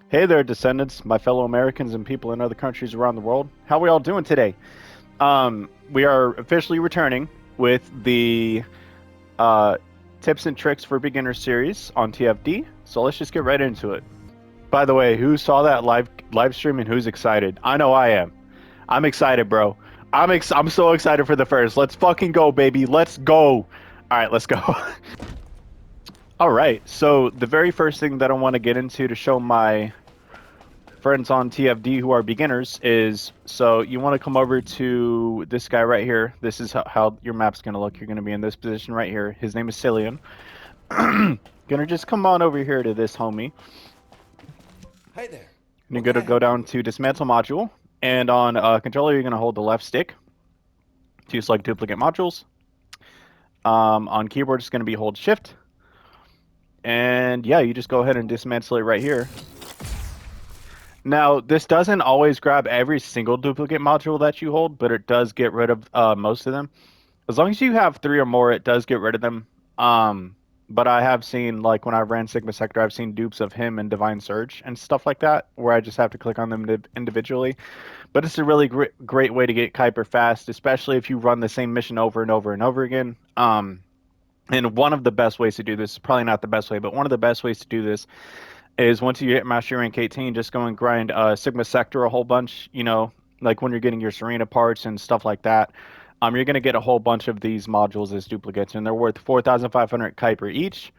Hey there, Descendants, my fellow Americans and people in other countries around the world. How are we all doing today? We are officially returning with the uh, Tips and Tricks for Beginners series on TFD. So let's just get right into it. By the way, who saw that live stream and who's excited? I know I am. I'm excited, bro. I'm so excited for the first. Let's fucking go, baby. Let's go. All right, let's go. All right. So the very first thing that I want to get into to show my friends on TFD who are beginners is, so you want to come over to this guy right here. This is how your map's going to look. You're going to be in this position right here. His name is Cillian. Gonna just come on over here to this homie. Hi there. You're What going can to I go help you down with? to dismantle module, and on controller you're going to hold the left stick to select duplicate modules. On keyboard it's going to be hold shift, and yeah, you just go ahead and dismantle it right here. Now, this doesn't always grab every single duplicate module that you hold, but it does get rid of most of them. As long as you have three or more, it does get rid of them. But I have seen, like, when I ran Sigma Sector, I've seen dupes of him and Divine Surge and stuff like that, where I just have to click on them individually. But it's a really great way to get Kuiper fast, especially if you run the same mission over and over and over again. And one of the best ways to do this, probably not the best way, but one of the best ways to do this is once you hit Mastery Rank 18, just go and grind Sigma Sector a whole bunch, like when you're getting your Serena parts and stuff like that. You're going to get a whole bunch of these modules as duplicates, and they're worth 4,500 Kuiper each.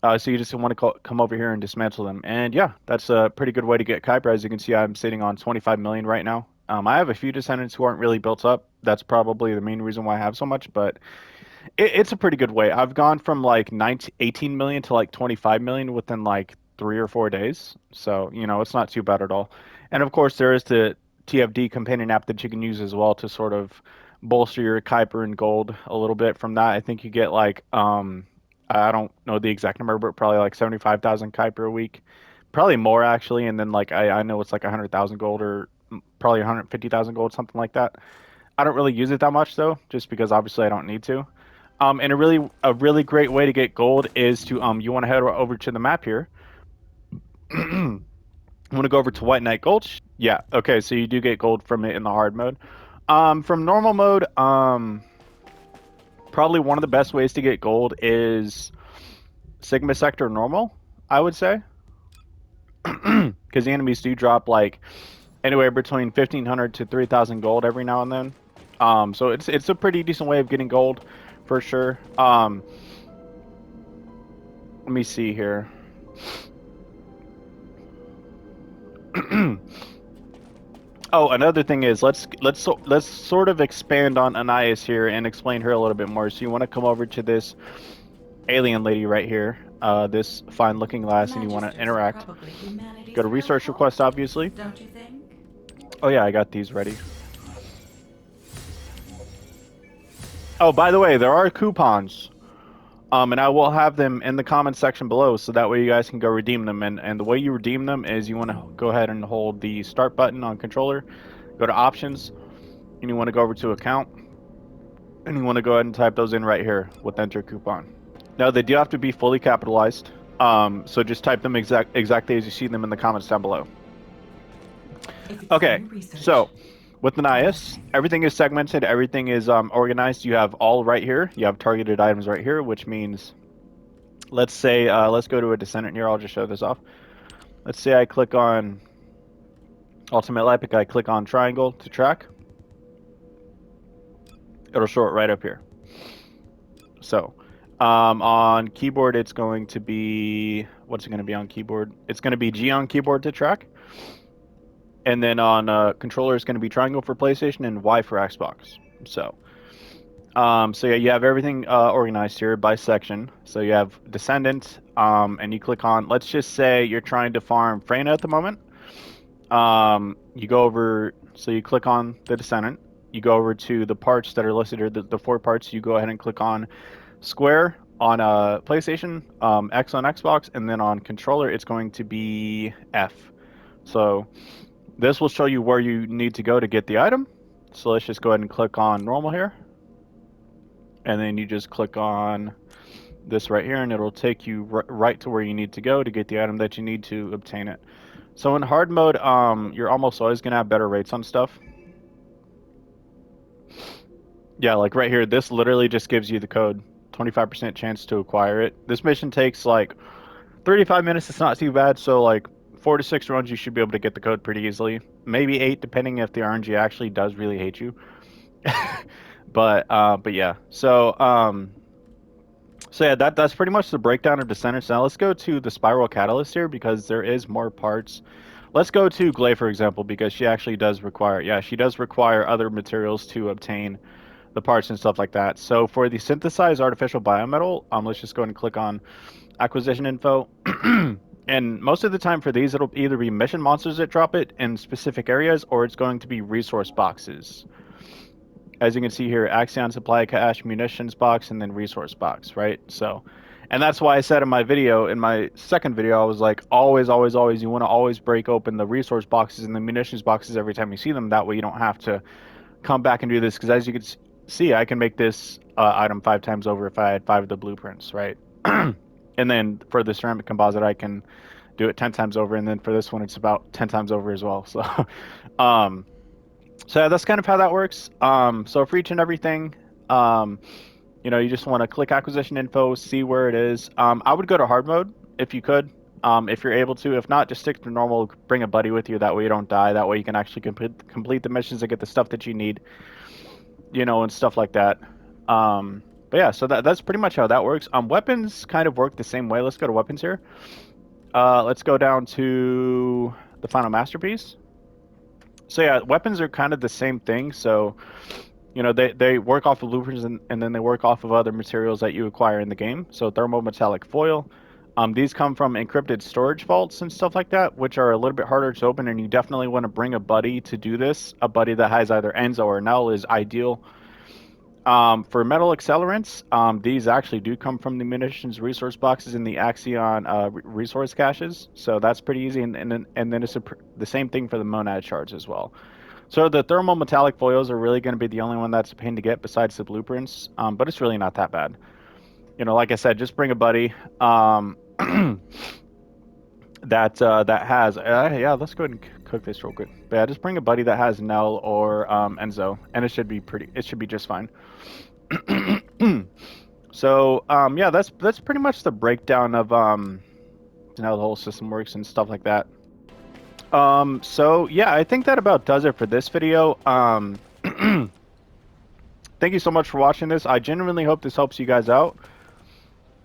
So you just want to come over here and dismantle them. And yeah, that's a pretty good way to get Kuiper. As you can see, I'm sitting on 25 million right now. I have a few Descendants who aren't really built up. That's probably the main reason why I have so much, but it's a pretty good way. I've gone from like 18 million to like 25 million within like 3 or 4 days. So, it's not too bad at all. And of course, there is the TFD companion app that you can use as well to sort of bolster your Kuiper and gold a little bit from that. I think you get like, I don't know the exact number, but probably like 75,000 Kuiper a week. Probably more actually. And then like, I know it's like 100,000 gold or probably 150,000 gold, something like that. I don't really use it that much though, just because obviously I don't need to. And a really great way to get gold is to you want to head over to the map here. You want to go over to White Knight Gulch. Yeah, okay, so you do get gold from it in the hard mode. From normal mode, probably one of the best ways to get gold is Sigma Sector normal, I would say, because the enemies do drop like anywhere between 1,500 to 3,000 gold every now and then. So it's a pretty decent way of getting gold, for sure. Let me see here. Oh, another thing is let's sort of expand on Anais here and explain her a little bit more. So you want to come over to this alien lady right here, this fine-looking lass, and you want to Magisters are interact. probably humanity's Go to resource miracle, request, obviously. don't you think? Oh yeah, I got these ready. Oh, by the way, there are coupons. And I will have them in the comment section below, so that way you guys can go redeem them. And the way you redeem them is you want to go ahead and hold the start button on controller, go to options, and you want to go over to account, and you want to go ahead and type those in right here with enter coupon. Now they do have to be fully capitalized, so just type them exactly as you see them in the comments down below. Okay, so with Anais, everything is segmented, everything is organized. You have all right here. You have targeted items right here, which means, let's say, let's go to a Descendant here. I'll just show this off. Let's say I click on Ultimate Epic, I click on triangle to track. It'll show it right up here. So, on keyboard, it's going to be, what's it going to be on keyboard? It's going to be G on keyboard to track. And then on controller, it's going to be triangle for PlayStation and Y for Xbox. So yeah, you have everything organized here by section. So you have Descendant, and you click on, let's just say you're trying to farm Freyna at the moment. You go over, so you click on the Descendant. You go over to the parts that are listed here, the 4 parts. You go ahead and click on Square on PlayStation, X on Xbox, and then on controller, it's going to be F. So this will show you where you need to go to get the item. So let's just go ahead and click on normal here. And then you just click on this right here, and it'll take you right to where you need to go to get the item that you need to obtain it. So in hard mode, you're almost always gonna have better rates on stuff. Yeah, like right here, this literally just gives you the code. 25% chance to acquire it. This mission takes like 35 minutes. It's not too bad. So like 4 to 6 runs, you should be able to get the code pretty easily. Maybe 8, depending if the RNG actually does really hate you. But yeah. So yeah, that's pretty much the breakdown of Descendants. Now let's go to the Spiral Catalyst here because there is more parts. Let's go to Glay, for example, because she actually does require, yeah, she does require other materials to obtain the parts and stuff like that. So for the synthesized artificial biometal, let's just go ahead and click on acquisition info. And most of the time for these, it'll either be mission monsters that drop it in specific areas, or it's going to be resource boxes. As you can see here, Axion supply cache, munitions box, and then resource box, right? So, and that's why I said in my video, in my second video, I was like, always, always, always, you want to always break open the resource boxes and the munitions boxes every time you see them. That way you don't have to come back and do this, because as you can see, I can make this item 5 times over if I had 5 of the blueprints, right? And then for the ceramic composite, I can do it 10 times over, and then for this one, it's about 10 times over as well. So, um, so yeah, that's kind of how that works. So for each and everything, um, you just want to click acquisition info, see where it is. I would go to hard mode if you could, if you're able to. If not, just stick to normal. Bring a buddy with you. That way you don't die. That way you can actually complete the missions and get the stuff that you need, and stuff like that. But yeah, so that's pretty much how that works. Weapons kind of work the same way. Let's go to weapons here. Let's go down to the final masterpiece. So yeah, weapons are kind of the same thing. So they work off of blueprints, and then they work off of other materials that you acquire in the game. So thermometallic foil. These come from encrypted storage vaults and stuff like that, which are a little bit harder to open, and you definitely want to bring a buddy to do this. A buddy that has either Enzo or Null is ideal. For metal accelerants, these actually do come from the munitions resource boxes in the Axion resource caches, so that's pretty easy. And then it's the same thing for the monad shards as well. So the thermal metallic foils are really going to be the only one that's a pain to get besides the blueprints, but it's really not that bad. Like I said, just bring a buddy that has yeah. Let's go ahead and cook this real quick. But yeah, just bring a buddy that has Nell or Enzo, and it should be just fine. So yeah, that's pretty much the breakdown of how the whole system works and stuff like that. So yeah, I think that about does it for this video. Thank you so much for watching this. I genuinely hope this helps you guys out.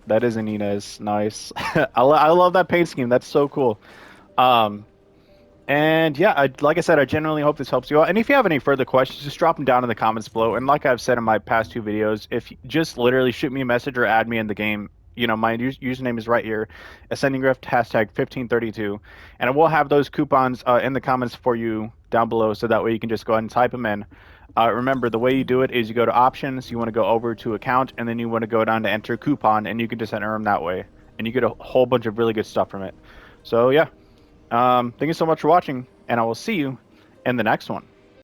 That is an Anais. Nice. I love that paint scheme. That's so cool. Um, And yeah, like I said, I genuinely hope this helps you out. And if you have any further questions, just drop them down in the comments below. And like I've said in my past 2 videos, if you just literally shoot me a message or add me in the game, my username is right here, Ascending Rift #1532, and I will have those coupons in the comments for you down below, so that way you can just go ahead and type them in. Remember, the way you do it is you go to options, you want to go over to account, and then you want to go down to enter coupon, and you can just enter them that way, and you get a whole bunch of really good stuff from it. So yeah. Thank you so much for watching, and I will see you in the next one.